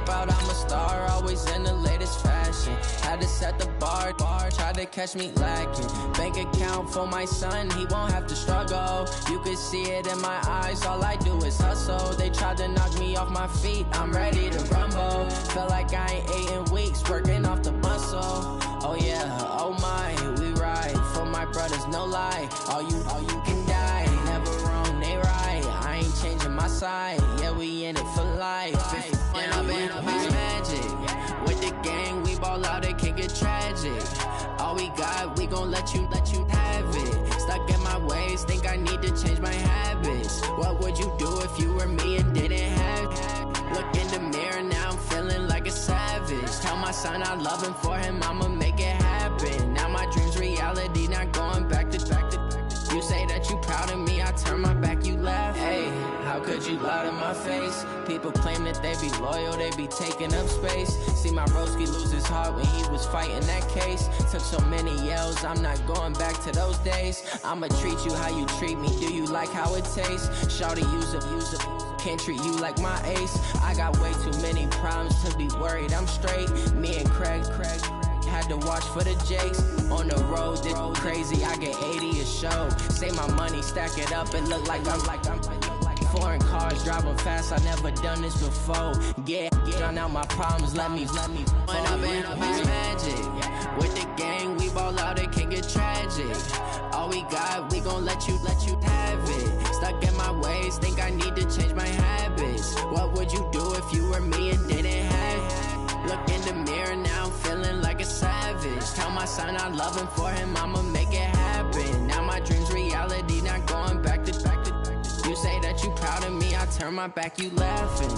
out, I'm a star, always in the latest fashion. Had to set the bar, tried to catch me lacking. Bank account for my son, he won't have to struggle. You can see it in my eyes, all I do is hustle. They tried to knock me off my feet, I'm ready to rumble. Feel like I ain't ate in weeks, working off the muscle. Oh yeah, oh my, we ride for my brothers, no lie. All you can die, never wrong, they right. I ain't changing my side, yeah, we in it for life. And I've been magic. With the gang, we ball out, it can get tragic. All we got, we gon' let you have it. Stuck in my ways, think I need to change my habits. What would you do if you were me and didn't have it? Look in the mirror, now I'm feeling like a savage. Tell my son I love him, for him I'ma make it happen. Now my dream's reality, not going back to. You say that you proud of me, I turn my back, you laugh. Hey, how could you lie to my face? People claim that they be loyal, they be taking up space. See my broski lose his heart when he was fighting that case. Took so many yells, I'm not going back to those days. I'ma treat you how you treat me, do you like how it tastes? Shawty, use up, can't treat you like my ace. I got way too many problems to be worried, I'm straight. Me and Craig had to watch for the Jakes. On the road, this crazy, I get 80 a show. Say my money, stack it up, and look like I'm foreign cars, driving fast, I never done this before. Get on out my problems, let me When I've been magic. With the gang, we ball out, it can get tragic. All we got, we gon' let you have it. Stuck in my ways, think I need to change my habits. What would you do if you were me and didn't have it? Look in the mirror, now I'm feeling like a savage. Tell my son I love him, for him I'ma make it happen. Now my dream's reality, not going back to. You say that you proud of me, I turn my back, you laughing.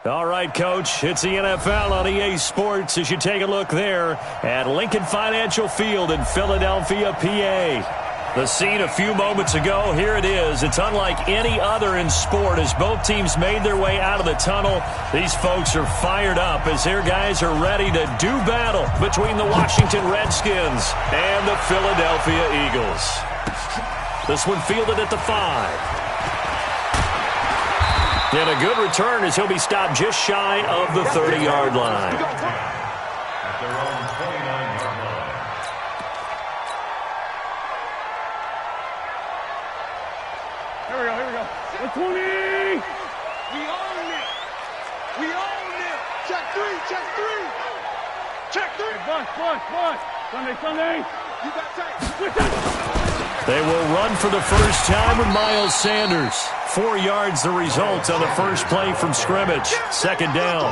All right, Coach, it's the NFL on EA Sports as you take a look there at Lincoln Financial Field in Philadelphia, PA. The scene a few moments ago, here it is. It's unlike any other in sport as both teams made their way out of the tunnel. These folks are fired up as their guys are ready to do battle between the Washington Redskins and the Philadelphia Eagles. This one fielded at the 5. And a good return as he'll be stopped just shy of the 30-yard line. At their own 29-yard line. Here we go. 120! We own it! Check three! Bus! Sunday! You got tape! They will run for the first time with Miles Sanders. 4 yards the result on the first play from scrimmage. Second down.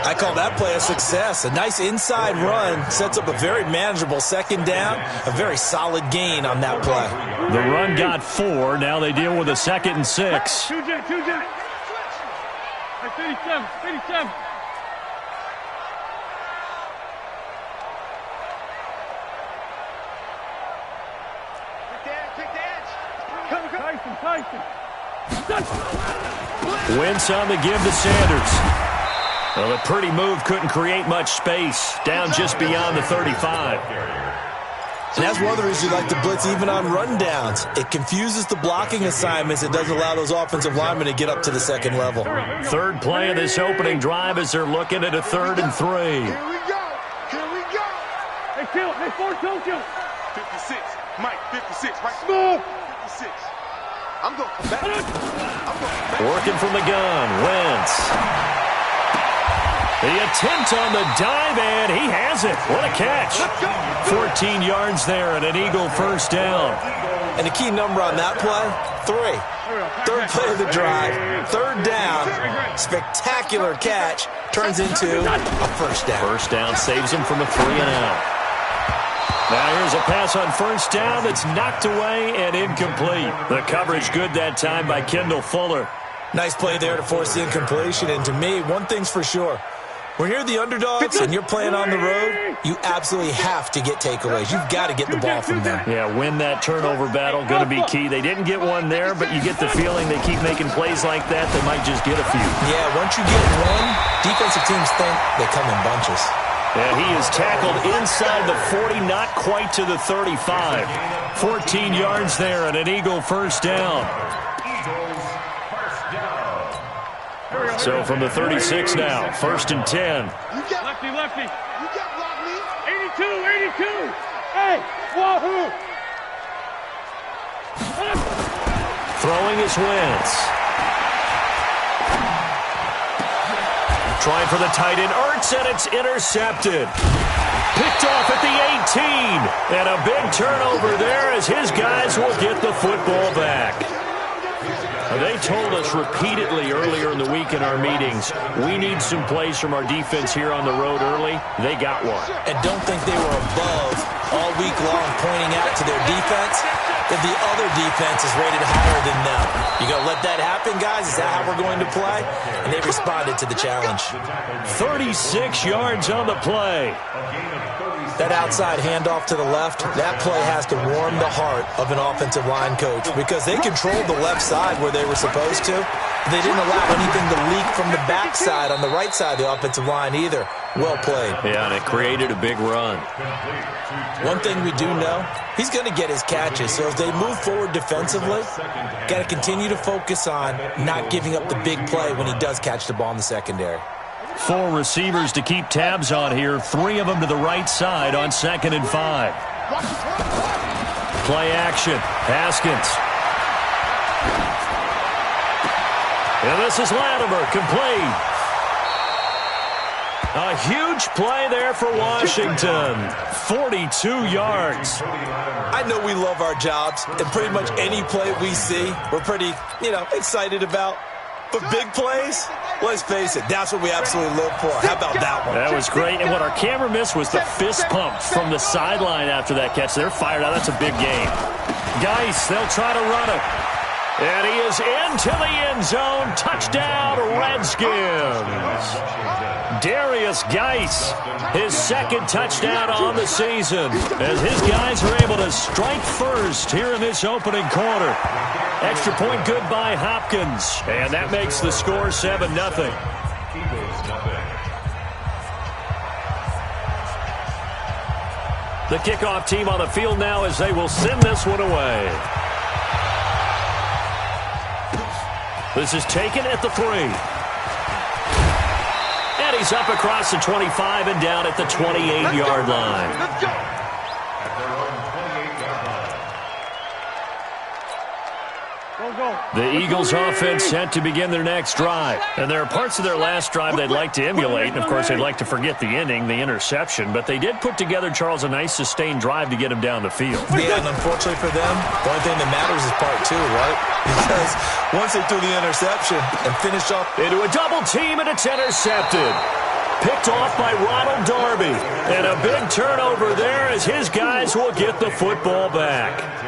I call that play a success. A nice inside run sets up a very manageable second down. A very solid gain on that play. The run got 4. Now they deal with a 2nd and 6. Two jet. 37. Tyson. Wentz on the give to Sanders. Well, a pretty move couldn't create much space. Down just beyond the 35. And that's one of the reasons you like to blitz even on rundowns. It confuses the blocking assignments. It doesn't allow those offensive linemen to get up to the second level. Third play of this opening drive as they're looking at a 3rd and 3. Here we go. Hey, Kill. Hey, 4-2. 56. Mike, 56. Right. Small. 56. I'm going back. Working from the gun. Wentz. The attempt on the dive, and he has it. What a catch. 14 yards there and an Eagle first down. And the key number on that play, 3. Third play of the drive, third down, spectacular catch, turns into a first down. First down saves him from a 3-and-out. Now here's a pass on first down that's knocked away and incomplete. The coverage good that time by Kendall Fuller. Nice play there to force the incompletion, and to me, one thing's for sure. When you're the underdogs and you're playing on the road, you absolutely have to get takeaways. You've got to get the ball from them. Yeah, win that turnover battle, going to be key. They didn't get one there, but you get the feeling they keep making plays like that, they might just get a few. Yeah, once you get one, defensive teams think they come in bunches. And he is tackled inside the 40, not quite to the 35. 14 yards there and an Eagle first down. So from the 36 now, 1st and 10. Lefty. You got block me. 82. Hey, wahoo. Throwing is Wentz. Trying for the tight end, Ertz, and it's intercepted. Picked off at the 18. And a big turnover there as his guys will get the football back. They told us repeatedly earlier in the week in our meetings, we need some plays from our defense here on the road early. They got one. And don't think they were above all week long pointing out to their defense if the other defense is rated higher than them. You going to let that happen, guys? Is that how we're going to play? And they responded to the challenge. 36 yards on the play. That outside handoff to the left, that play has to warm the heart of an offensive line coach because they controlled the left side where they were supposed to. They didn't allow anything to leak from the backside on the right side of the offensive line either. Well played. Yeah, and it created a big run. One thing we do know, he's going to get his catches. So as they move forward defensively, got to continue to focus on not giving up the big play when he does catch the ball in the secondary. 4 receivers to keep tabs on here. 3 of them to the right side on 2nd and 5. Play action. Haskins. And this is Latimer, complete. A huge play there for Washington. 42 yards. I know we love our jobs, and pretty much any play we see, we're pretty, excited about. But big plays, let's face it, that's what we absolutely live for. How about that one? That was great. And what our camera missed was the fist pump from the sideline after that catch. They're fired out. That's a big game. Geis, they'll try to run it. And he is into the end zone. Touchdown, Redskins. Darius Geis, his 2nd touchdown on the season as his guys are able to strike first here in this opening quarter. Extra point good by Hopkins, and that makes the score 7-0. The kickoff team on the field now as they will send this one away. This is taken at the 3. And he's up across the 25 and down at the 28-yard line. Let's go. The Eagles offense set to begin their next drive. And there are parts of their last drive they'd like to emulate. And, of course, they'd like to forget the ending, the interception. But they did put together, Charles, a nice sustained drive to get him down the field. Yeah, and unfortunately for them, the only thing that matters is part 2, right? Because once they threw the interception and finished off into a double team, and it's intercepted. Picked off by Ronald Darby. And a big turnover there as his guys will get the football back.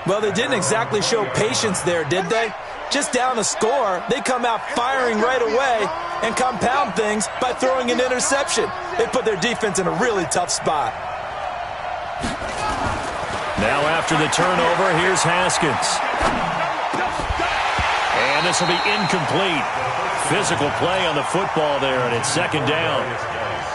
Well, they didn't exactly show patience there, did they? Just down a score, they come out firing right away and compound things by throwing an interception. They put their defense in a really tough spot. Now after the turnover, here's Haskins. And this will be incomplete. Physical play on the football there, and it's 2nd down.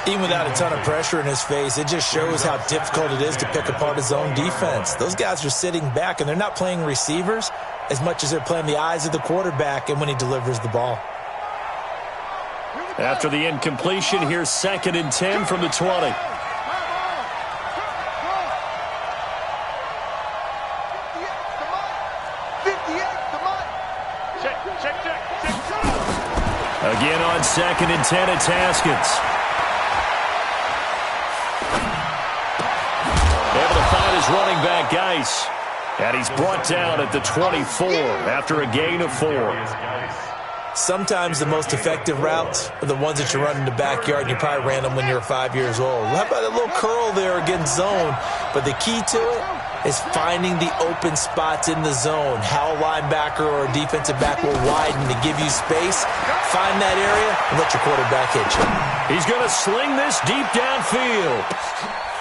Even without a ton of pressure in his face, it just shows how difficult it is to pick apart his own defense. Those guys are sitting back, and they're not playing receivers as much as they're playing the eyes of the quarterback and when he delivers the ball. After the incompletion, here's 2nd and 10 from the 20. Again on 2nd and 10, it's Haskins. Able to find his running back, Geis. And he's brought down at the 24 after a gain of 4. Sometimes the most effective routes are the ones that you run in the backyard, and you probably ran them when you were 5 years old. How about a little curl there against zone? But the key to it is finding the open spots in the zone. How a linebacker or a defensive back will widen to give you space. Find that area and let your quarterback hit you. He's going to sling this deep downfield.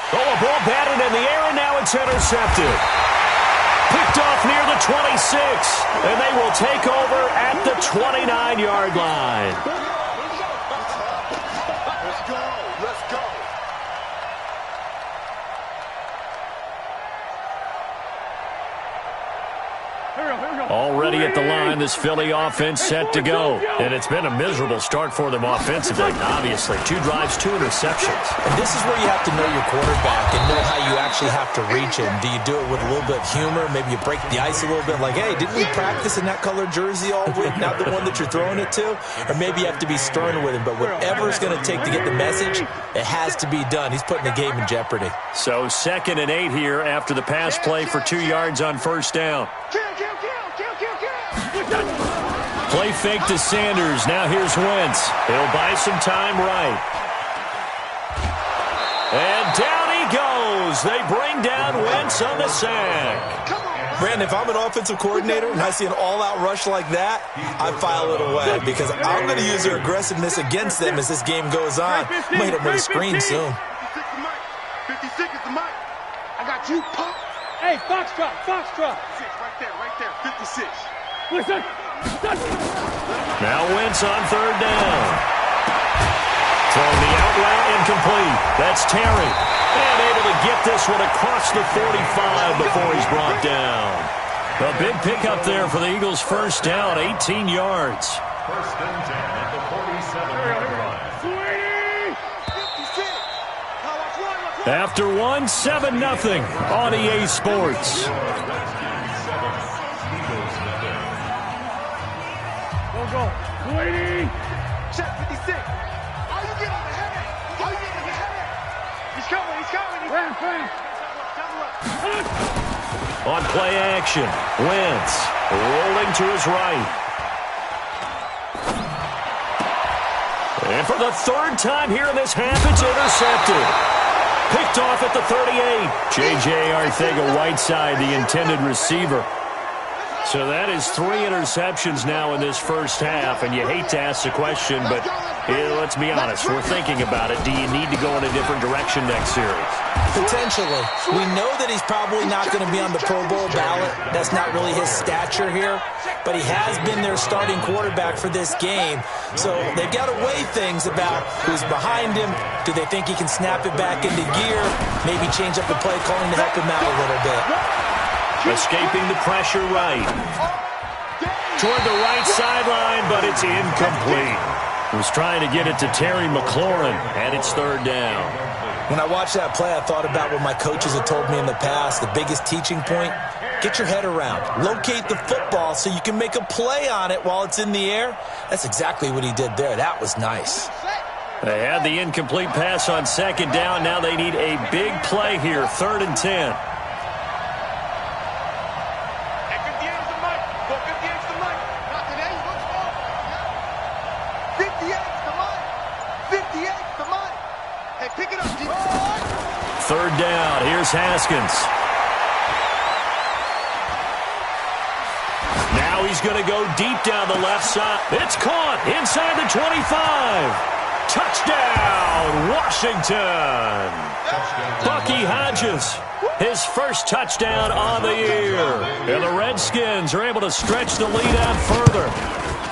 Oh, a ball batted in the air, and now it's intercepted. Picked off near the 26, and they will take over at the 29-yard line. Let's go. Let's go. Already at the line, this Philly offense set to go. And it's been a miserable start for them offensively, obviously. 2 drives, 2 interceptions. And this is where you have to know your quarterback and know how you actually have to reach him. Do you do it with a little bit of humor? Maybe you break the ice a little bit like, hey, didn't we practice in that colored jersey all week, not the one that you're throwing it to? Or maybe you have to be stern with him. But whatever it's going to take to get the message, it has to be done. He's putting the game in jeopardy. So 2nd and 8 here after the pass play for 2 yards on first down. Play fake to Sanders. Now here's Wentz. He'll buy some time right. And down he goes. They bring down Wentz on the sack. Brandon, if I'm an offensive coordinator and I see an all-out rush like that, I file it away because I'm going to use their aggressiveness against them as this game goes on. I'm going to hit them with a screen soon. 56 is the mic. I got you, punk. Hey, Foxtrot, Foxtrot. Right there, 56. Listen. Now Wentz on 3rd down. Throwing the out route incomplete. That's Terry. And able to get this one across the 45 before he's brought down. A big pickup there for the Eagles' first down, 18 yards. 1st and 10 at the 47-yard line. 56. After 1, 7-0 on EA Sports. Go. 280. Check 56. Are you getting the headache? Are you getting the headache? He's coming. On play action, Wentz rolling to his right. And for the 3rd time here in this half, it's intercepted. Picked off at the 38. J.J. Arcega-Whiteside, the intended receiver. So that is 3 interceptions now in this first half, and you hate to ask the question, but let's be honest, we're thinking about it. Do you need to go in a different direction next series? Potentially. We know that he's probably not going to be on the Pro Bowl ballot. That's not really his stature here, but he has been their starting quarterback for this game. So they've got to weigh things about who's behind him. Do they think he can snap it back into gear? Maybe change up the play calling to help him out a little bit. Escaping the pressure right. Toward the right sideline, but it's incomplete. Was trying to get it to Terry McLaurin, and it's 3rd down. When I watched that play, I thought about what my coaches had told me in the past. The biggest teaching point, get your head around. Locate the football so you can make a play on it while it's in the air. That's exactly what he did there. That was nice. They had the incomplete pass on 2nd down. Now they need a big play here, 3rd and 10. Third down. Here's Haskins. Now he's going to go deep down the left side. It's caught inside the 25. Touchdown, Washington. Bucky Hodges, his first touchdown on the year. And the Redskins are able to stretch the lead out further.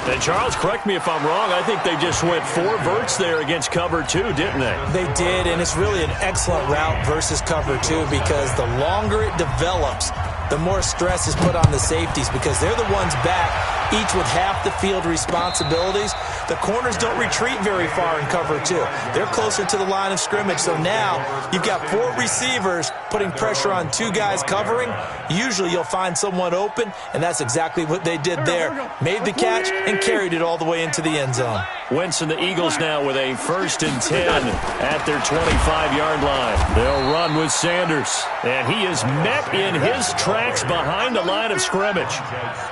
And Charles, correct me if I'm wrong, I think they just went 4 verts there against cover 2, didn't they? They did, and it's really an excellent route versus cover 2 because the longer it develops, the more stress is put on the safeties because they're the ones back, each with half the field responsibilities. The corners don't retreat very far in cover 2. They're closer to the line of scrimmage, so now you've got 4 receivers putting pressure on 2 guys covering. Usually you'll find someone open, and that's exactly what they did there. Made the catch and carried it all the way into the end zone. Wentz and the Eagles now with a 1st and 10 at their 25-yard line. They'll run with Sanders, and he is met in his tracks behind the line of scrimmage.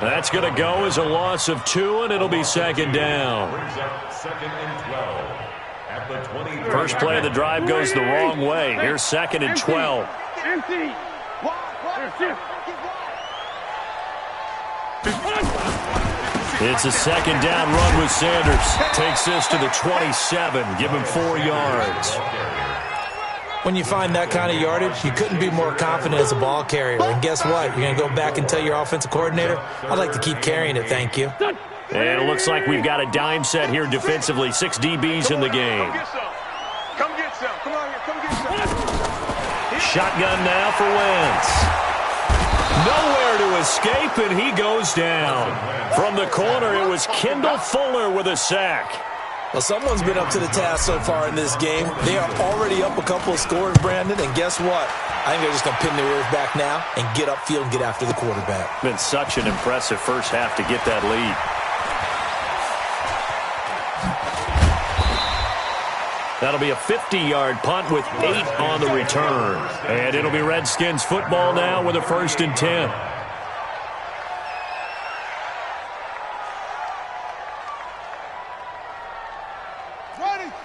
That's going to go as a loss of 2, and it'll be 2nd down. First play of the drive goes the wrong way. Here's 2nd and 12. It's a 2nd down run with Sanders. Takes this to the 27. Give him 4 yards. When you find that kind of yardage, you couldn't be more confident as a ball carrier. And guess what? You're going to go back and tell your offensive coordinator, I'd like to keep carrying it, thank you. And it looks like we've got a dime set here defensively. 6 DBs in the game. Come get some. Come on here. Come get some. Shotgun now for Wentz. Nowhere to escape, and he goes down. From the corner, it was Kendall Fuller with a sack. Well, someone's been up to the task so far in this game. They are already up a couple of scores, Brandon, and guess what? I think they're just going to pin their ears back now and get upfield and get after the quarterback. Been such an impressive first half to get that lead. That'll be a 50-yard punt with 8 on the return. And it'll be Redskins football now with a 1st and 10.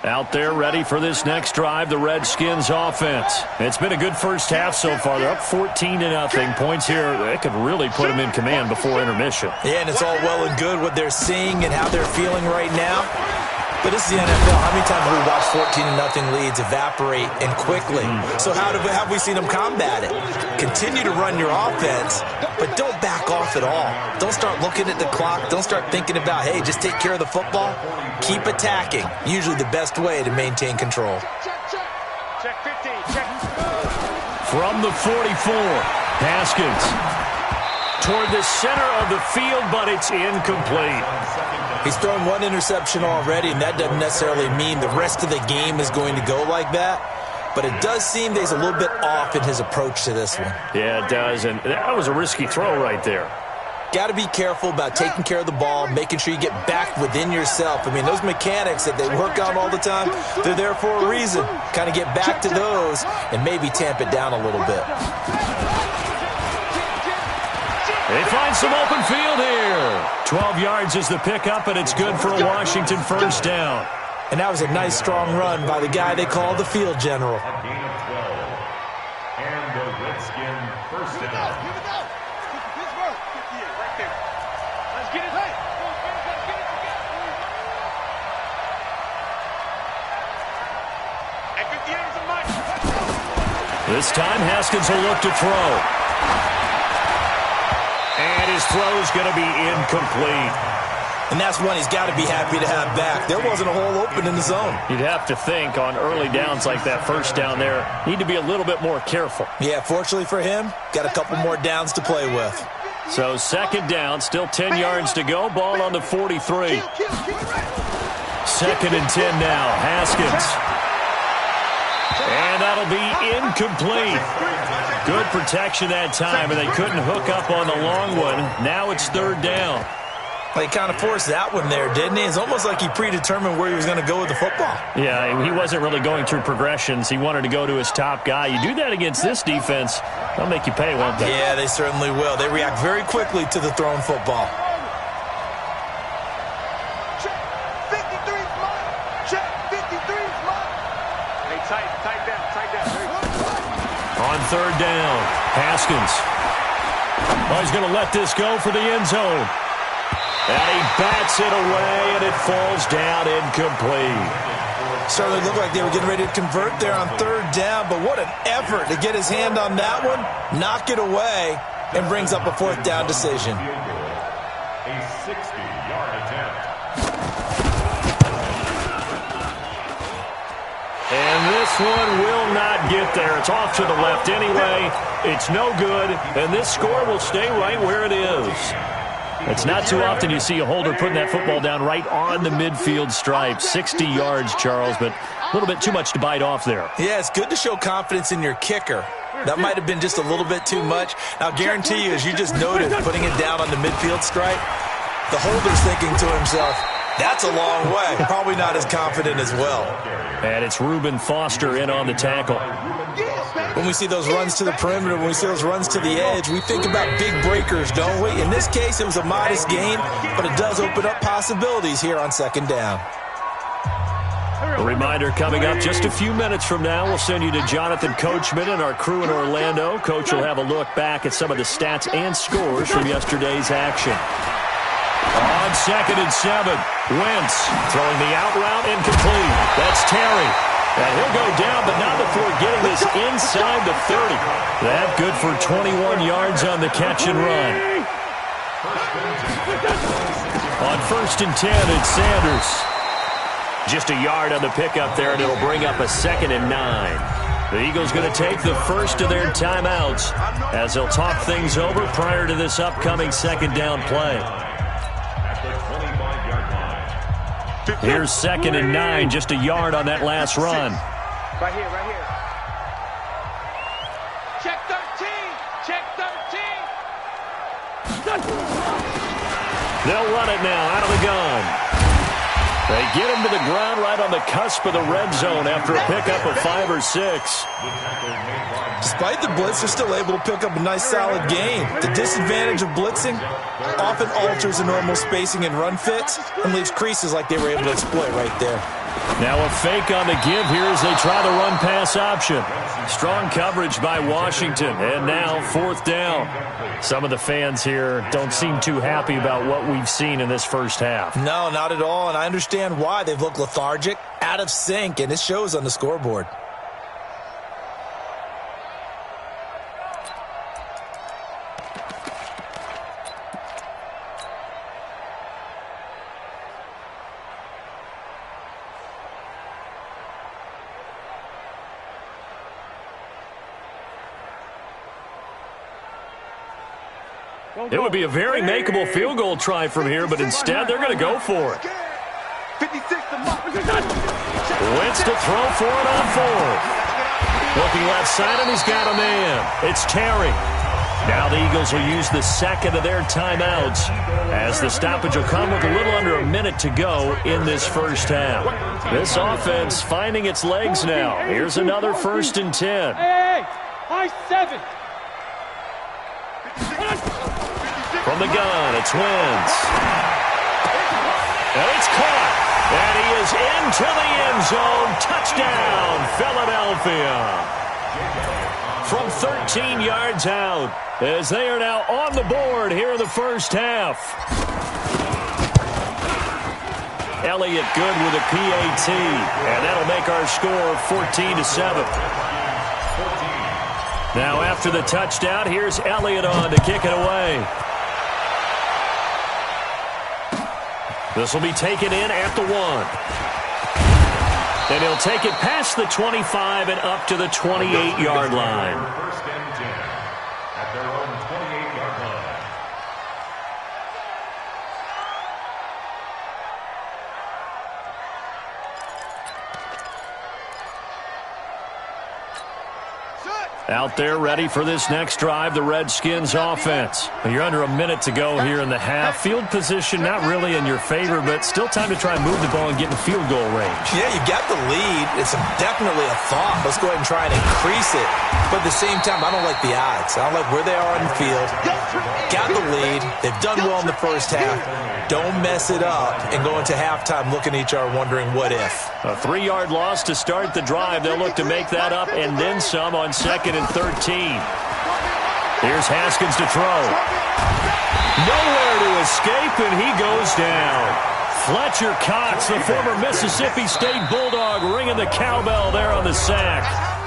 Out there ready for this next drive, the Redskins offense. It's been a good first half so far. They're up 14-0. Points here, they could really put them in command before intermission. Yeah, and it's all well and good what they're seeing and how they're feeling right now. But this is the NFL. How many times have we watched 14-0 leads evaporate and quickly? So how have we seen them combat it? Continue to run your offense, but don't back off at all. Don't start looking at the clock. Don't start thinking about, hey, just take care of the football. Keep attacking. Usually the best way to maintain control. Check 15. Check. From the 44, Haskins toward the center of the field, but it's incomplete. He's thrown 1 interception already, and that doesn't necessarily mean the rest of the game is going to go like that. But it does seem that he's a little bit off in his approach to this one. Yeah, it does, and that was a risky throw right there. Got to be careful about taking care of the ball, making sure you get back within yourself. I mean, those mechanics that they work on all the time, they're there for a reason. Kind of get back to those and maybe tamp it down a little bit. They find some open field here. 12 yards is the pickup, and it's good for a Washington 1st down. And that was a nice, strong run by the guy they call the field general. And the Redskin 1st down. Here we go. Pittsburgh. Right there. Let's get it. Hey. At 58 is a mic. This time, Haskins will look to throw. And his throw is going to be incomplete. And that's one he's got to be happy to have back. There wasn't a hole open in the zone. You'd have to think on early downs like that 1st down there, need to be a little bit more careful. Yeah, fortunately for him, got a couple more downs to play with. So 2nd down, still 10 yards to go. Ball on the 43. 2nd and 10 now. Haskins. And that'll be incomplete. Good protection that time, and they couldn't hook up on the long one. Now it's 3rd down. He kind of forced that one there, didn't he? It's almost like he predetermined where he was going to go with the football. Yeah, he wasn't really going through progressions. He wanted to go to his top guy. You do that against this defense, they'll make you pay, won't they? Yeah, they certainly will. They react very quickly to the thrown football. Check 53's mine. Check 53's mine. Hey, tight down. On 3rd down, Haskins. Oh, he's going to let this go for the end zone. And he bats it away, and it falls down incomplete. Certainly looked like they were getting ready to convert there on 3rd down, but what an effort to get his hand on that one, knock it away, and brings up a 4th down decision. A 60-yard attempt. And this one will not get there. It's off to the left anyway. It's no good, and this score will stay right where it is. It's not too often you see a holder putting that football down right on the midfield stripe. 60 yards, Charles, but a little bit too much to bite off there. Yeah, it's good to show confidence in your kicker. That might have been just a little bit too much. I'll guarantee you, as you just noted, putting it down on the midfield stripe, the holder's thinking to himself, That's a long way. Probably not as confident as well. And it's Reuben Foster in on the tackle. When we see those runs to the perimeter, when we see those runs to the edge, we think about big breakers, don't we? In this case, it was a modest gain, but it does open up possibilities here on second down. A reminder coming up just a few minutes from now, we'll send you to Jonathan Coachman and our crew in Orlando. Coach will have a look back at some of the stats and scores from yesterday's action. On 2nd and 7, Wentz throwing the out route incomplete. That's Terry. And he'll go down, but not before getting this inside the 30. That good for 21 yards on the catch and run. On 1st and 10, it's Sanders. Just a yard on the pickup there, and it'll bring up a 2nd and 9. The Eagles going to take the first of their timeouts as they'll talk things over prior to this upcoming second down play. Here's 2nd and 9, just a yard on that last run. Right here, right here. Check 13. Check 13. They'll run it now out of the gun. They get him to the ground right on the cusp of the red zone after a pickup of 5 or 6. Despite the blitz, they're still able to pick up a nice solid gain. The disadvantage of blitzing often alters the normal spacing and run fits and leaves creases like they were able to exploit right there. Now a fake on the give here as they try the run-pass option. Strong coverage by Washington, and now 4th down. Some of the fans here don't seem too happy about what we've seen in this first half. No, not at all, and I understand why. They've looked lethargic, out of sync, and it shows on the scoreboard. It would be a very makeable field goal try from here, but instead they're going to go for it. Wentz to throw for it on 4th. Looking left side, and he's got a man. It's Terry. Now the Eagles will use the second of their timeouts as the stoppage will come with a little under a minute to go in this first half. This offense finding its legs now. Here's another 1st and 10. Hey, high 7. From the gun, it's Wentz. And it's caught. And he is into the end zone. Touchdown, Philadelphia. From 13 yards out, as they are now on the board here in the first half. Elliott good with a PAT. And that'll make our score 14-7. Now after the touchdown, here's Elliott on to kick it away. This will be taken in at the 1. And he'll take it past the 25 and up to the 28-yard line. 1st and 10 at their own 28-yard line. Out there ready for this next drive, the Redskins offense. You're under a minute to go here in the half. Field position not really in your favor, but still time to try and move the ball and get in field goal range. Yeah, you got the lead. It's definitely a thought. Let's go ahead and try and increase it. But at the same time, I don't like the odds. I don't like where they are on the field. Got the lead. They've done well in the first half. Don't mess it up and go into halftime looking at each other wondering what if. A 3-yard loss to start the drive. They'll look to make that up and then some on 2nd and 13. Here's Haskins to throw. Nowhere to escape, and he goes down. Fletcher Cox, the former Mississippi State Bulldog, ringing the cowbell there on the sack.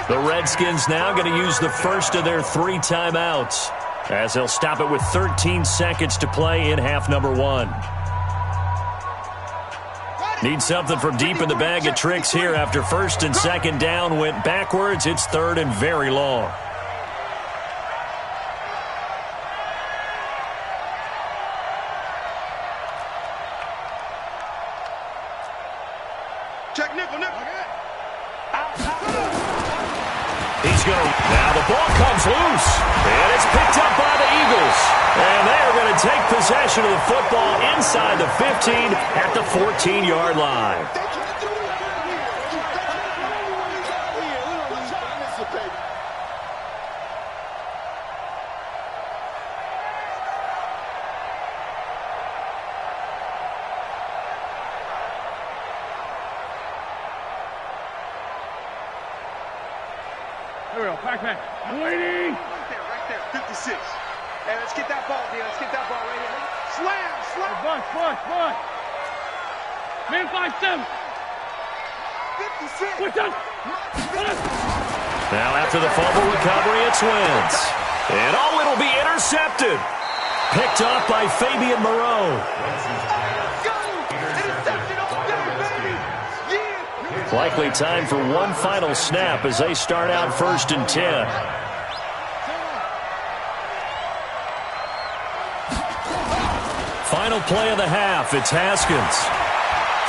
The Redskins now going to use the first of their 3 timeouts as they'll stop it with 13 seconds to play in half number 1. Need something from deep in the bag of tricks here after 1st and 2nd down went backwards. It's 3rd and very long. Check nickel, nickel. Now the ball comes loose, and it's picked up by the Eagles. And they are going to take possession of the football inside the 15 at the 14-yard line. I'm waiting. Right there, 56. Hey, let's get that ball, Dean. Let's get that ball right here. Slam. Bush. Man 5-7. 56. Push up. Now after the fumble recovery, it's Wentz. And it'll be intercepted. Picked up by Fabian Moreau. Likely time for one final snap as they start out 1st and 10. Final play of the half. It's Haskins.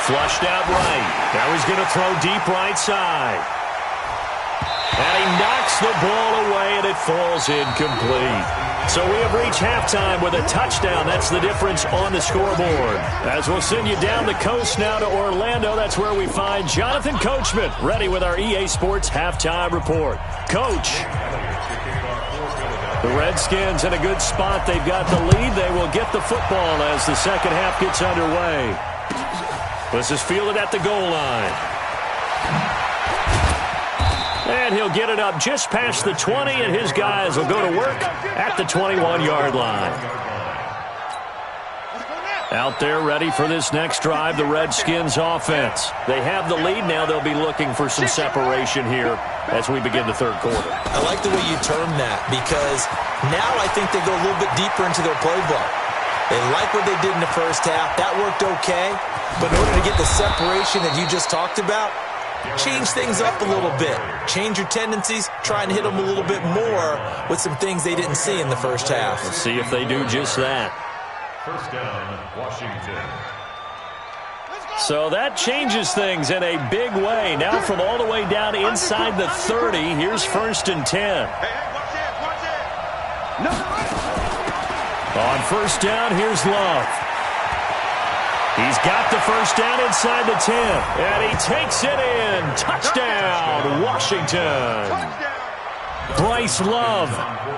Flushed out right. Now he's going to throw deep right side. And he knocks the ball away, and it falls incomplete. So we have reached halftime with a touchdown. That's the difference on the scoreboard. As we'll send you down the coast now to Orlando, that's where we find Jonathan Coachman, ready with our EA Sports halftime report. Coach. The Redskins in a good spot. They've got the lead. They will get the football as the second half gets underway. This is fielded at the goal line. And he'll get it up just past the 20, and his guys will go to work at the 21-yard line. Out there ready for this next drive, the Redskins offense. They have the lead. Now they'll be looking for some separation here as we begin the third quarter. I like the way you term that, because now I think they go a little bit deeper into their playbook. They like what they did in the first half. That worked okay. But in order to get the separation that you just talked about, change things up a little bit. Change your tendencies. Try and hit them a little bit more with some things they didn't see in the first half. Let's see if they do just that. First down, Washington. So that changes things in a big way. Now from all the way down inside the 30, here's 1st and 10. On 1st down, here's Love. He's got the first down inside the 10, and he takes it in. Touchdown, Washington. Bryce Love,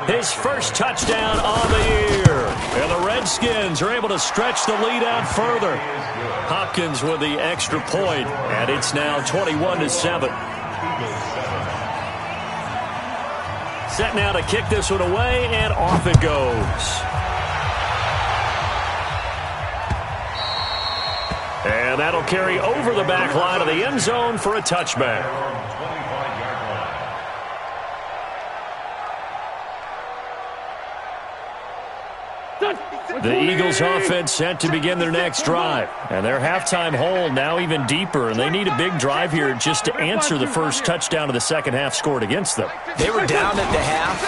his first touchdown on the year. And the Redskins are able to stretch the lead out further. Hopkins with the extra point, and it's now 21-7. Set now to kick this one away, and off it goes. And that'll carry over the back line of the end zone for a touchback. The Eagles offense set to begin their next drive. And their halftime hole now even deeper. And they need a big drive here just to answer the first touchdown of the second half scored against them. They were down at the half.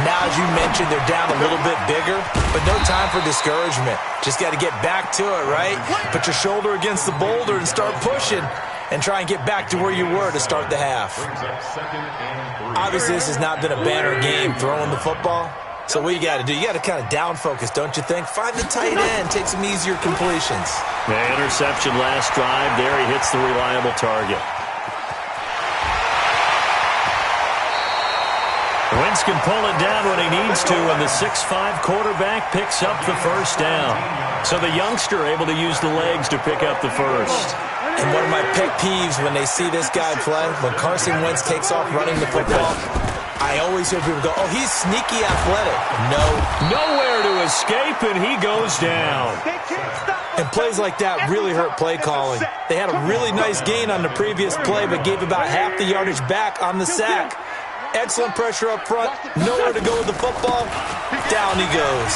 Now, as you mentioned, they're down a little bit bigger, but no time for discouragement. Just got to get back to it, right? Put your shoulder against the boulder and start pushing and try and get back to where you were to start the half. Obviously, this has not been a banner game throwing the football. So what you got to do, you got to kind of down focus, don't you think? Find the tight end, take some easier completions. The interception last drive. There he hits the reliable target. Wentz can pull it down when he needs to, and the 6'5" quarterback picks up the first down. So the youngster able to use the legs to pick up the first. And one of my pet peeves when they see this guy play, when Carson Wentz takes off running the football, I always hear people go, oh, he's sneaky athletic. No. Nowhere to escape, and he goes down. And plays like that really hurt play calling. They had a really nice gain on the previous play, but gave about half the yardage back on the sack. Excellent pressure up front. Nowhere to go with the football. Down he goes.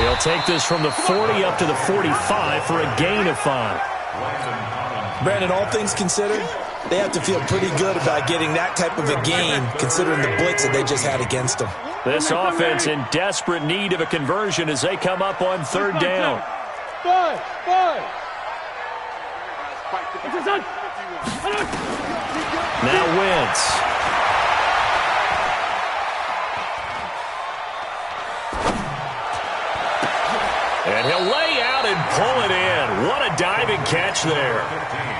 He'll take this from the 40 up to the 45 for a gain of 5. Brandon, all things considered, they have to feel pretty good about getting that type of a gain, considering the blitz that they just had against them. This offense in desperate need of a conversion as they come up on third down. Now Wentz. pull it in. What a diving catch there.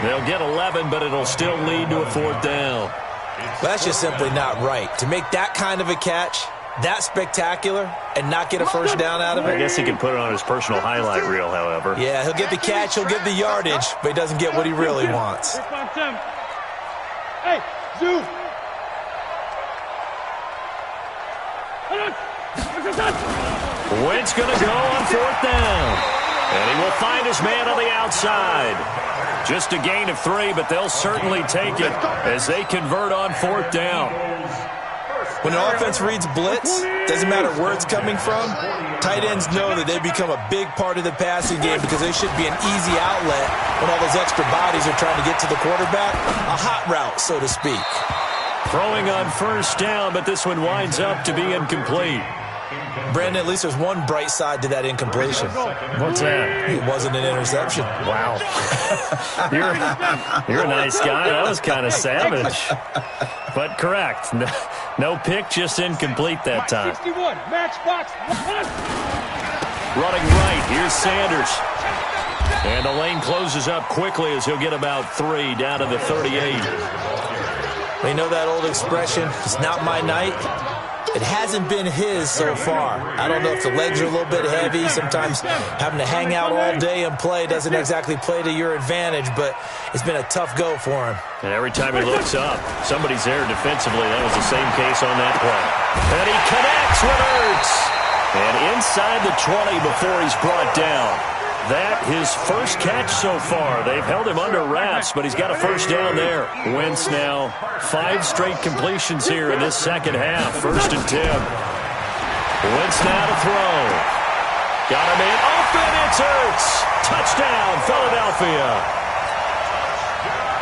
They'll get 11, but it'll still lead to a 4th down. Well, that's just simply not right. To make that kind of a catch, that spectacular, and not get a first down out of it. I guess he can put it on his personal highlight reel, however. Yeah, he'll get the catch, he'll get the yardage, but he doesn't get what he really wants. Hey, Zoo! Wentz going to go on 4th down. And he will find his man on the outside. Just a gain of 3, but they'll certainly take it as they convert on 4th down. When an offense reads blitz, doesn't matter where it's coming from, tight ends know that they become a big part of the passing game because they should be an easy outlet when all those extra bodies are trying to get to the quarterback. A hot route, so to speak. Throwing on 1st down, but this one winds up to be incomplete. Brandon, at least there's one bright side to that incompletion. What's that? It wasn't an interception. Wow. You're a nice guy. That was kind of savage. But correct. No pick, just incomplete that time. 61, matchbox. Running right, here's Sanders. And the lane closes up quickly as he'll get about 3 down to the 38. You know that old expression, it's not my night? It hasn't been his so far. I don't know if the legs are a little bit heavy. Sometimes having to hang out all day and play doesn't exactly play to your advantage, but it's been a tough go for him. And every time he looks up, somebody's there defensively. That was the same case on that play. And he connects with Ertz. And inside the 20 before he's brought down. That his first catch so far. They've held him under wraps, but he's got a first down there. Wentz now 5 straight completions here in this second half. 1st and 10. Wentz now to throw. Got him in. Open. It's Ertz. Touchdown, Philadelphia.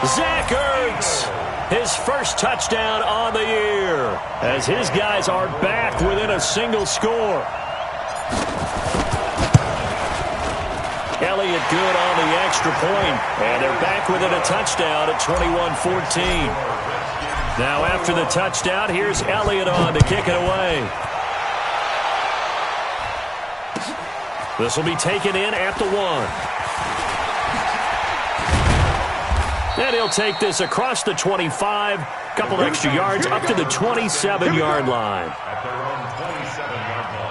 Zach Ertz. His first touchdown on the year. As his guys are back within a single score. Elliott good on the extra point, and they're back within a touchdown at 21-14. Now after the touchdown, here's Elliott on to kick it away. This will be taken in at the 1. And he'll take this across the 25, couple extra yards up to the 27-yard line. At their own 27-yard line.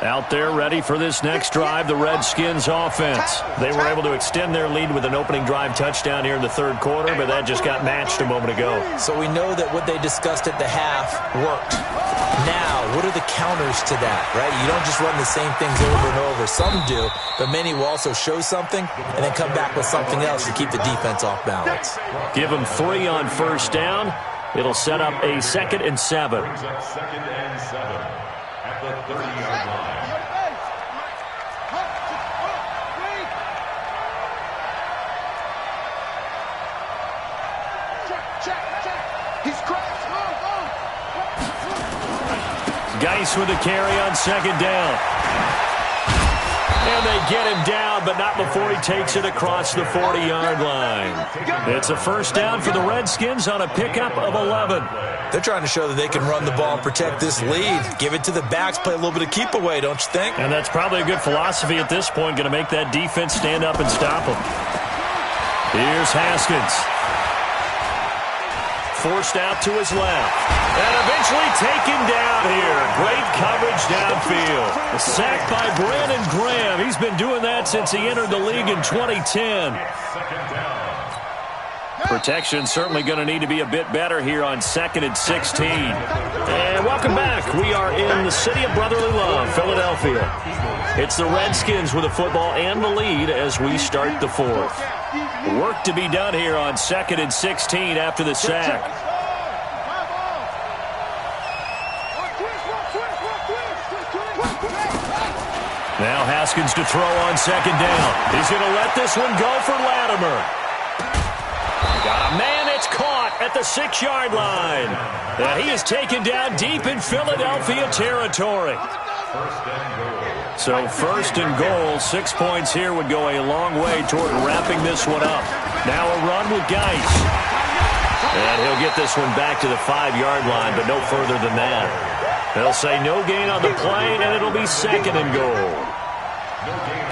Out there ready for this next drive, the Redskins offense. They were able to extend their lead with an opening drive touchdown here in the 3rd quarter, but that just got matched a moment ago. So we know that what they discussed at the half worked. Now, what are the counters to that, right? You don't just run the same things over and over. Some do, but many will also show something and then come back with something else to keep the defense off balance. Give them 3 on 1st down. It'll set up a 2nd and 7. Brings up 2nd and 7 at the 30-yard line. Geis with a carry on 2nd down. And they get him down, but not before he takes it across the 40-yard line. It's a 1st down for the Redskins on a pickup of 11. They're trying to show that they can run the ball and protect this lead. Give it to the backs, play a little bit of keep away, don't you think? And that's probably a good philosophy at this point, going to make that defense stand up and stop them. Here's Haskins. Forced out to his left. And eventually taken down here. Great coverage downfield. A sack by Brandon Graham. He's been doing that since he entered the league in 2010. Protection certainly going to need to be a bit better here on 2nd and 16. And welcome back. We are in the city of brotherly love, Philadelphia. It's the Redskins with the football and the lead as we start the 4th. Work to be done here on 2nd and 16 after the sack. Now Haskins to throw on 2nd down. He's going to let this one go for Latimer. Got a man that's caught at the 6-yard line. And he is taken down deep in Philadelphia territory. First and goal. So first and goal, 6 points here would go a long way toward wrapping this one up. Now a run with Geis. And he'll get this one back to the 5-yard line, but no further than that. They'll say no gain on the play, and it'll be second and goal.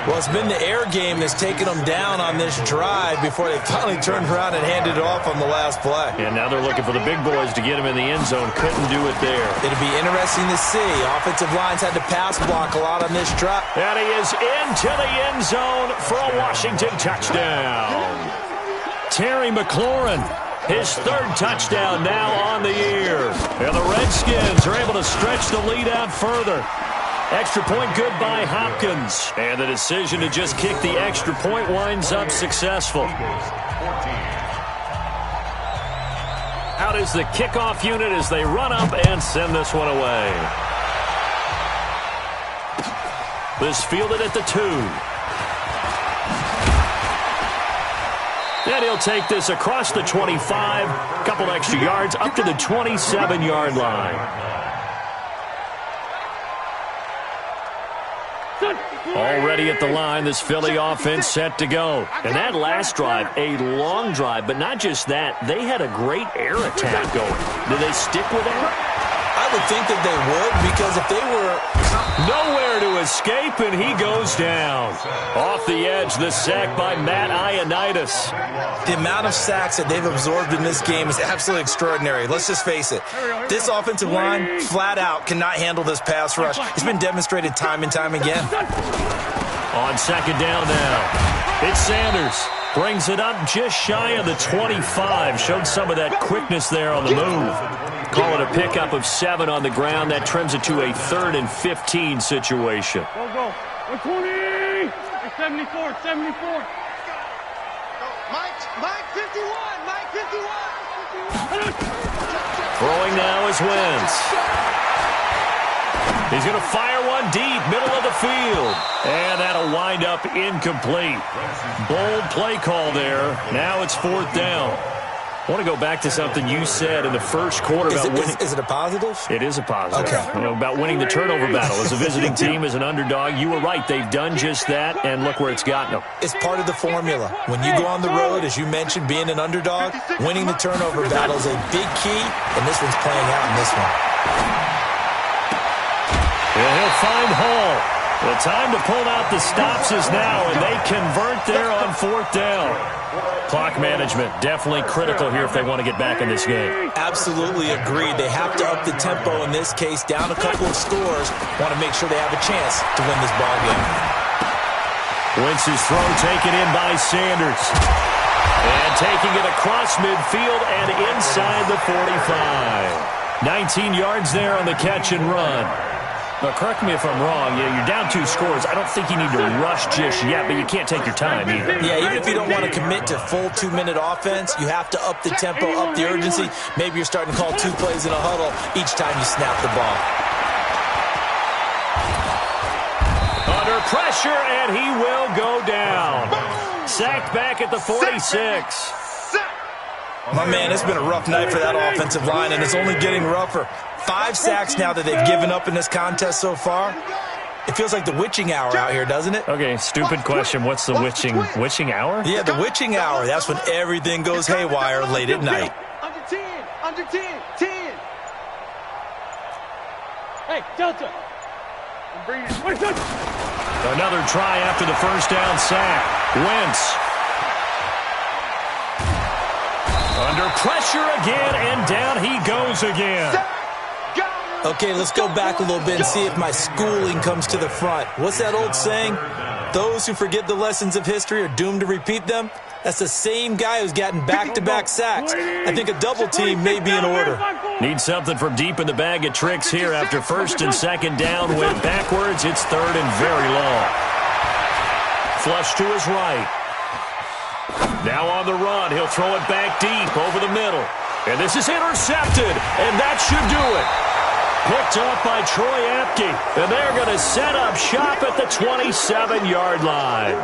Well, it's been the air game that's taken them down on this drive before they finally turned around and handed it off on the last play. And now they're looking for the big boys to get him in the end zone. Couldn't do it there. It'll be interesting to see. Offensive lines had to pass block a lot on this drive. And he is into the end zone for a Washington touchdown. Terry McLaurin, his third touchdown now on the year. And the Redskins are able to stretch the lead out further. Extra point good by Hopkins. And the decision to just kick the extra point winds up successful. Out is the kickoff unit as they run up and send this one away. This fielded at the 2. And he'll take this across the 25. Couple extra yards up to the 27-yard line. Already at the line, this Philly offense set to go. And that last drive, a long drive, but not just that. They had a great air attack going. Do they stick with that? I would think that they would, because if they were nowhere to escape, and he goes down. Off the edge, the sack by Matt Ioannidis. The amount of sacks that they've absorbed in this game is absolutely extraordinary. Let's just face it. This offensive line, flat out, cannot handle this pass rush. It's been demonstrated time and time again. On second down now, it's Sanders. Brings it up just shy of the 25. Showed some of that quickness there on the move. Call it a pickup of 7 on the ground. That trims it to a 3rd and 15 situation. Go. 120. 74. Mike 51. Mike 51. Throwing now is Wentz. He's going to fire one deep, middle of the field. And that'll wind up incomplete. Bold play call there. Now it's 4th down. I want to go back to something you said in the first quarter about winning. Is it a positive? It is a positive. Okay. You know, about winning the turnover battle. As a visiting team, as an underdog, you were right. They've done just that, and look where it's gotten them. It's part of the formula. When you go on the road, as you mentioned, being an underdog, winning the turnover battle is a big key, and this one's playing out in this one. And he'll find Hall. The time to pull out the stops is now, and they convert there on 4th down. Clock management definitely critical here if they want to get back in this game. Absolutely agreed. They have to up the tempo in this case, down a couple of scores. Want to make sure they have a chance to win this ball game. Wentz's throw taken in by Sanders. And taking it across midfield and inside the 45. 19 yards there on the catch and run. Now, correct me if I'm wrong. You're down 2 scores. I don't think you need to rush just yet, but you can't take your time either. Yeah, even if you don't want to commit to full 2-minute offense, you have to up the tempo, up the urgency. Maybe you're starting to call 2 plays in a huddle each time you snap the ball. Under pressure, and he will go down. Sacked back at the 46. My man, it's been a rough night for that offensive line, and it's only getting rougher. 5 sacks now that they've given up in this contest so far. It feels like the witching hour out here, doesn't it? Okay, stupid question. What's the witching hour? Yeah, the witching hour. That's when everything goes haywire late at night. Under 10. Hey, Delta. Another try after the first down sack. Wentz. Under pressure again, and down he goes again. Okay, let's go back a little bit and see if my schooling comes to the front. What's that old saying? Those who forget the lessons of history are doomed to repeat them. That's the same guy who's gotten back-to-back sacks. I think a double team may be in order. Need something from deep in the bag of tricks here after 1st and 2nd down. Went backwards. It's 3rd and very long. Flush to his right. Now on the run. He'll throw it back deep over the middle. And this is intercepted. And that should do it. Picked off by Troy Apke. And they're going to set up shop at the 27-yard line.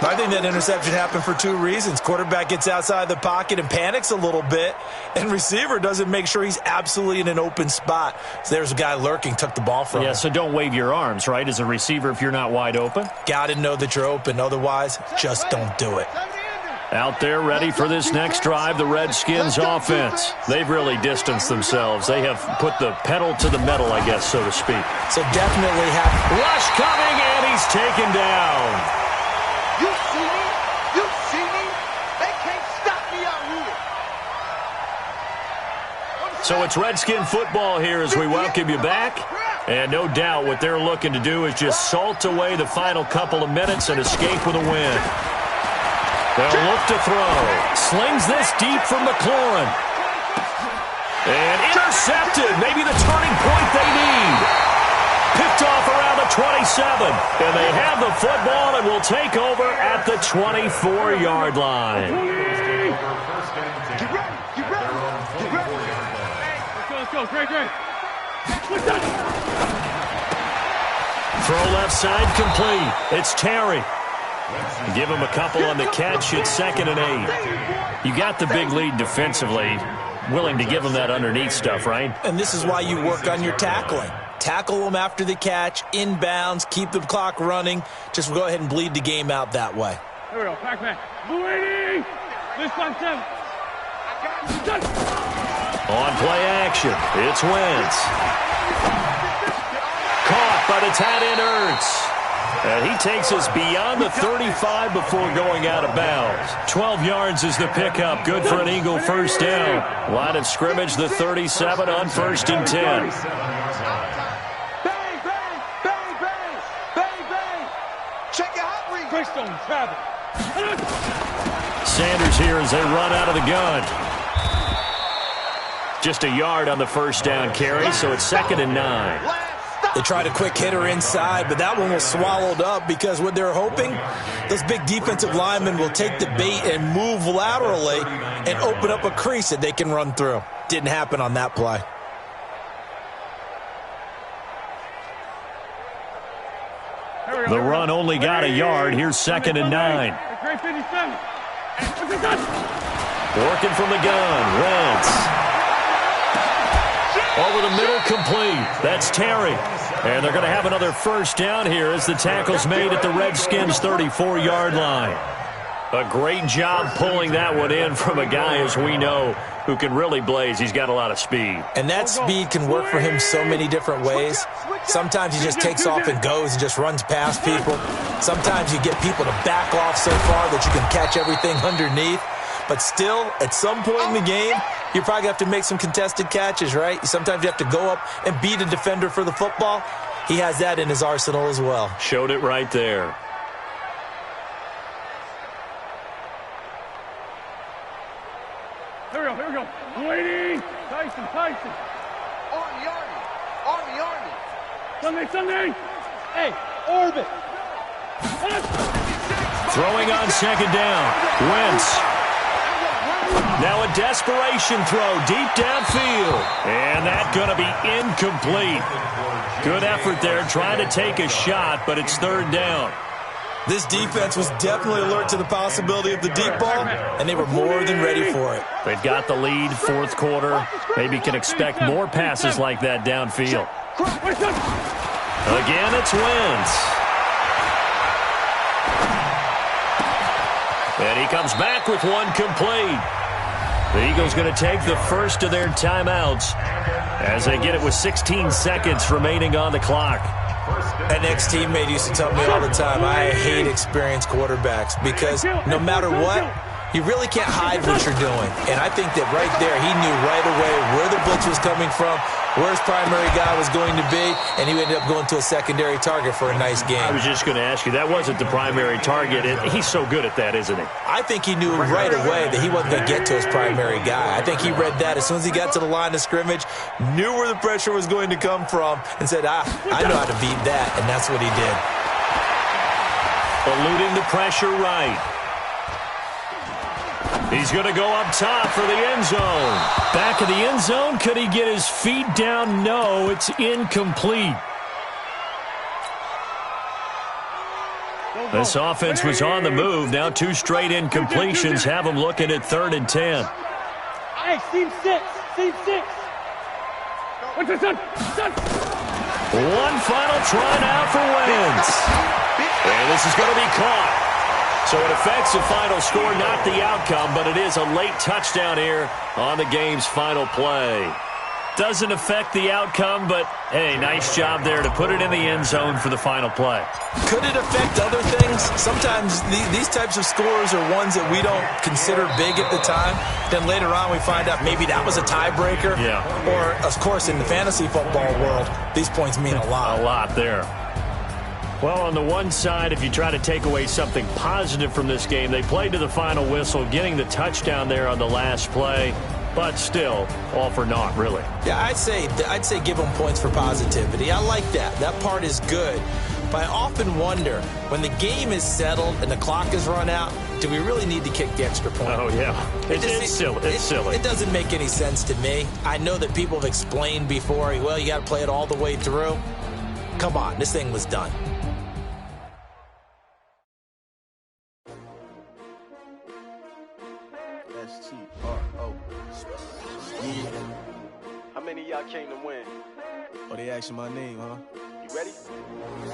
I think that interception happened for two reasons. Quarterback gets outside the pocket and panics a little bit, and receiver doesn't make sure he's absolutely in an open spot. So there's a guy lurking, took the ball from him. Yeah, so don't wave your arms, right, as a receiver if you're not wide open. Got to know that you're open. Otherwise, just don't do it. Out there ready for this next drive, the Redskins offense. They've really distanced themselves. They have put the pedal to the metal, I guess, so to speak. So definitely have rush coming, and he's taken down. You see me? You see me? They can't stop me out here. So it's Redskin football here as we welcome you back. And no doubt what they're looking to do is just salt away the final couple of minutes and escape with a win. They'll look to throw. Slings this deep from McLaurin. And intercepted. Maybe the turning point they need. Picked off around the 27. And they have the football and will take over at the 24-yard line. Get ready. Get ready. Get ready. Let's go. Great. Throw left side complete. It's Terry. Give him a couple on the catch. It's 2nd and 8. You got the big lead defensively. Willing to give him that underneath stuff, right? And this is why you work on your tackling. Tackle them after the catch, inbounds, keep the clock running. Just go ahead and bleed the game out that way. Here we go. Pac-Man. Bleeding. This one, 7. On play action, it's Wentz. Caught by the tight end Ertz. And he takes us beyond the 35 before going out of bounds. 12 yards is the pickup. Good for an Eagle first down. Line of scrimmage, the 37 on 1st and 10. Bang, bang, bang, bang, bang, bang. Check your hot read. Greystone travel. Sanders here as they run out of the gun. Just a yard on the first down carry, so it's 2nd and 9. They tried a quick hitter inside, but that one was swallowed up because what they're hoping, those big defensive linemen will take the bait and move laterally and open up a crease that they can run through. Didn't happen on that play. The run only got a yard. Here's 2nd and 9. Working from the gun, Wentz. Over the middle, complete. That's Terry. And they're going to have another first down here as the tackle's made at the Redskins' 34-yard line. A great job pulling that one in from a guy, as we know, who can really blaze. He's got a lot of speed. And that speed can work for him so many different ways. Sometimes he just takes off and goes and just runs past people. Sometimes you get people to back off so far that you can catch everything underneath. But still, at some point in the game, you probably have to make some contested catches, right? Sometimes you have to go up and beat a defender for the football. He has that in his arsenal as well. Showed it right there. Here we go. Waiting. Tyson. Army. Sunday. Hey, orbit. Throwing on 2nd down. Wentz. Now a desperation throw deep downfield. And that's going to be incomplete. Good effort there trying to take a shot, but it's 3rd down. This defense was definitely alert to the possibility of the deep ball, and they were more than ready for it. They've got the lead, 4th quarter. Maybe can expect more passes like that downfield. Again, it's Wentz. And he comes back with one complete. The Eagles going to take the first of their timeouts as they get it with 16 seconds remaining on the clock. An ex-teammate used to tell me all the time, I hate experienced quarterbacks because no matter what, you really can't hide what you're doing. And I think that right there, he knew right away where the blitz was coming from, where his primary guy was going to be, and he ended up going to a secondary target for a nice game. I was just going to ask you, that wasn't the primary target. He's so good at that, isn't he? I think he knew right away that he wasn't going to get to his primary guy. I think he read that as soon as he got to the line of scrimmage, knew where the pressure was going to come from, and said, I know how to beat that, and that's what he did. Eluding the pressure right. He's going to go up top for the end zone. Back of the end zone. Could he get his feet down? No, it's incomplete. This offense was on the move. Now 2 straight incompletions have them looking at 3rd and 10. Hey, team 6. Team 6. What's this, son? One final try now for Wentz. And this is going to be caught. So it affects the final score, not the outcome, but it is a late touchdown here on the game's final play. Doesn't affect the outcome, but, hey, nice job there to put it in the end zone for the final play. Could it affect other things? Sometimes these types of scores are ones that we don't consider big at the time. Then later on we find out maybe that was a tiebreaker. Yeah. Or, of course, in the fantasy football world, these points mean a lot. A lot there. Well, on the one side, if you try to take away something positive from this game, they played to the final whistle, getting the touchdown there on the last play. But still, all for naught, really. Yeah, I'd say give them points for positivity. I like that. That part is good. But I often wonder, when the game is settled and the clock is run out, do we really need to kick the extra point? Oh, yeah. It's silly. It's silly. It doesn't make any sense to me. I know that people have explained before, well, you got to play it all the way through. Come on, this thing was done. S-T-R-O. Yeah. How many of y'all came to win? Oh, they asking my name, huh? You ready?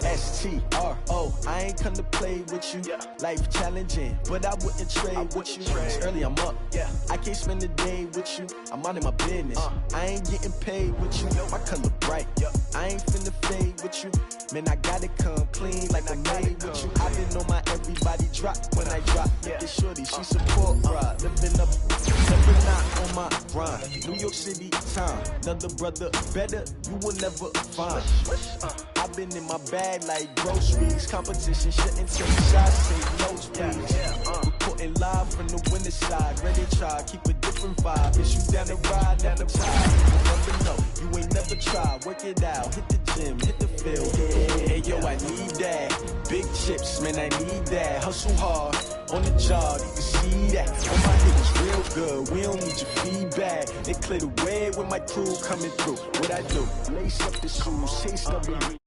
S-T-R-O. I ain't come to play with you. Yeah. Life challenging, but I wouldn't trade with you. It's early, I'm up. Yeah. I can't spend the day with you. I'm out in my business. I ain't getting paid with you. My color bright. I ain't finna fade with you. Man, I gotta come clean like I made with you. I didn't know my everybody drop when I drop. Look at shorty, she support ride. Living up, never not on my grind. New York City time. Another brother better, you will never find. I've been in my bag like groceries. Competition shouldn't take shots, take notes, please. Reporting live from the winter side. Ready to try, keep a different vibe. Is you down the ride, down the tide? You never know, you ain't never tried. Work it out, hit the gym, hit the field. Hey yo, I need that. Big chips, man, I need that. Hustle hard, on the job, you can see that. All my niggas real good, we don't need your feedback. They clear the way with my crew coming through. What I do, lace up the shoes, chase the